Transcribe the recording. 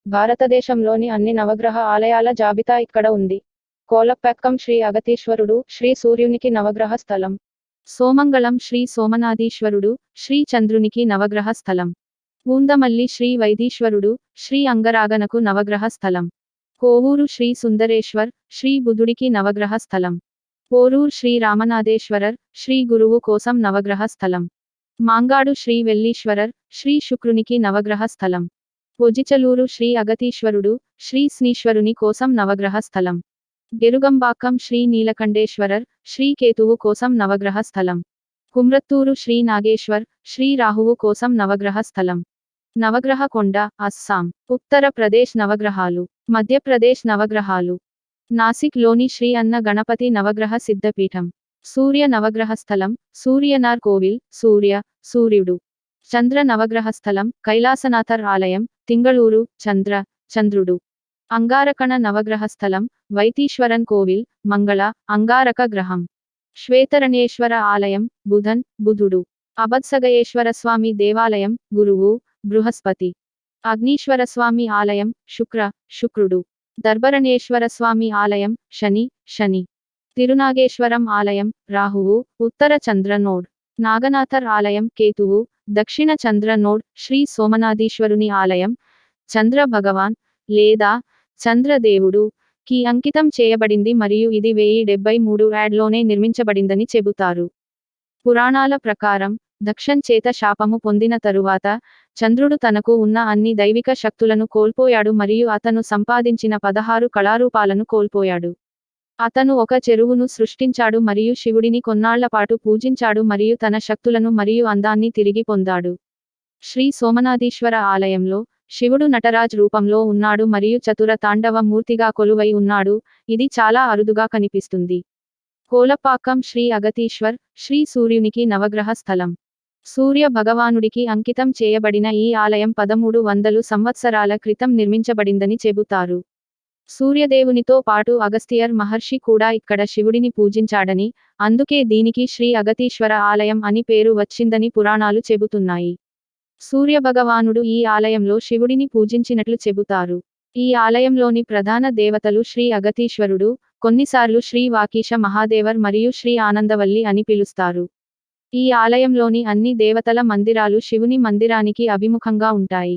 భారతదేశంలోని అన్ని నవగ్రహ ఆలయాల జాబితా ఇక్కడ ఉంది. కోలపెక్కం శ్రీ అగతీశ్వరుడు, శ్రీ సూర్యునికి నవగ్రహ స్థలం. సోమంగళం శ్రీ సోమనాథీశ్వరుడు, శ్రీ చంద్రునికి నవగ్రహ స్థలం. పూందమల్లి శ్రీ వైదీశ్వరుడు, శ్రీ అంగరాగనకు నవగ్రహ స్థలం. కోవూరు శ్రీ సుందరేశ్వర్, శ్రీ బుధుడికి నవగ్రహ స్థలం. పోరూర్ శ్రీ రామనాథేశ్వరర్, శ్రీ గురువు కోసం నవగ్రహ స్థలం. మాంగాడు శ్రీ వెల్లీశ్వరర్, శ్రీ శుక్రునికి నవగ్రహ స్థలం. పొజిచలూరు శ్రీ అగతీశ్వరుడు, శ్రీ స్నీశ్వరుని కోసం నవగ్రహ స్థలం. గెరుగంబాక్కం శ్రీ నీలకంఠేశ్వరర్, శ్రీ కేతువు కోసం నవగ్రహ స్థలం. కుమ్రత్తూరు శ్రీ నాగేశ్వర్, శ్రీ రాహువు కోసం నవగ్రహ స్థలం. నవగ్రహ కొండ, అస్సాం. ఉత్తర ప్రదేశ్ నవగ్రహాలు. మధ్యప్రదేశ్ నవగ్రహాలు. నాసిక్ లోని శ్రీ అన్న గణపతి నవగ్రహ సిద్ధపీఠం. సూర్య నవగ్రహ స్థలం, సూర్యనార్ కోవిల్, సూర్యుడు. చంద్ర నవగ్రహ స్థలం, కైలాసనాథర్ ఆలయం, తింగళూరు, చంద్రుడు. అంగారకణ నవగ్రహ స్థలం, వైతీశ్వరన్ కోవిల్, మంగళ, అంగారక గ్రహం. శ్వేతరణేశ్వర ఆలయం, బుధుడు. అబత్సగయేశ్వరస్వామి దేవాలయం, గురువు, బృహస్పతి. అగ్నీశ్వరస్వామి ఆలయం, శుక్రుడు. దర్భరణేశ్వరస్వామి ఆలయం, శని. తిరునాగేశ్వరం ఆలయం, రాహువు, ఉత్తర చంద్ర నోడ్. నాగనాథర్ ఆలయం, కేతువు, దక్షిణ చంద్ర నోడ్. శ్రీ సోమనాథీశ్వరుని ఆలయం, చంద్ర భగవాన్ లేదా చంద్రదేవుడు కి అంకితం చేయబడింది మరియు ఇది 1073 యాడ్లోనే నిర్మించబడిందని చెబుతారు. పురాణాల ప్రకారం దక్షన్ చేత శాపము పొందిన తరువాత చంద్రుడు తనకు ఉన్న అన్ని దైవిక శక్తులను కోల్పోయాడు మరియు అతను సంపాదించిన 16 కళారూపాలను కోల్పోయాడు. అతను ఒక చెరువును సృష్టించాడు మరియు శివుడిని కొన్నాళ్లపాటు పూజించాడు మరియు తన శక్తులను మరియు అందాన్ని తిరిగి పొందాడు. శ్రీ సోమనాథీశ్వర ఆలయంలో శివుడు నటరాజ్ రూపంలో ఉన్నాడు మరియు చతుర తాండవ మూర్తిగా కొలువై ఉన్నాడు, ఇది చాలా అరుదుగా కనిపిస్తుంది. కోలపాక్కం శ్రీ అగతీశ్వర్, శ్రీ సూర్యునికి నవగ్రహ స్థలం. సూర్య భగవానుడికి అంకితం చేయబడిన ఈ ఆలయం 1300 సంవత్సరాల క్రితం నిర్మించబడిందని చెబుతారు. సూర్యదేవునితో పాటు అగస్త్యర్ మహర్షి కూడా ఇక్కడ శివుడిని పూజించాడని, అందుకే దీనికి శ్రీ అగతీశ్వర ఆలయం అని పేరు వచ్చిందని పురాణాలు చెబుతున్నాయి. సూర్యభగవానుడు ఈ ఆలయంలో శివుడిని పూజించినట్లు చెబుతారు. ఈ ఆలయంలోని ప్రధాన దేవతలు శ్రీ అగతీశ్వరుడు, కొన్నిసార్లు శ్రీ వాకీశ మహాదేవర్ మరియు శ్రీ ఆనందవల్లి అని పిలుస్తారు. ఈ ఆలయంలోని అన్ని దేవతల మందిరాలు శివుని మందిరానికి అభిముఖంగా ఉంటాయి.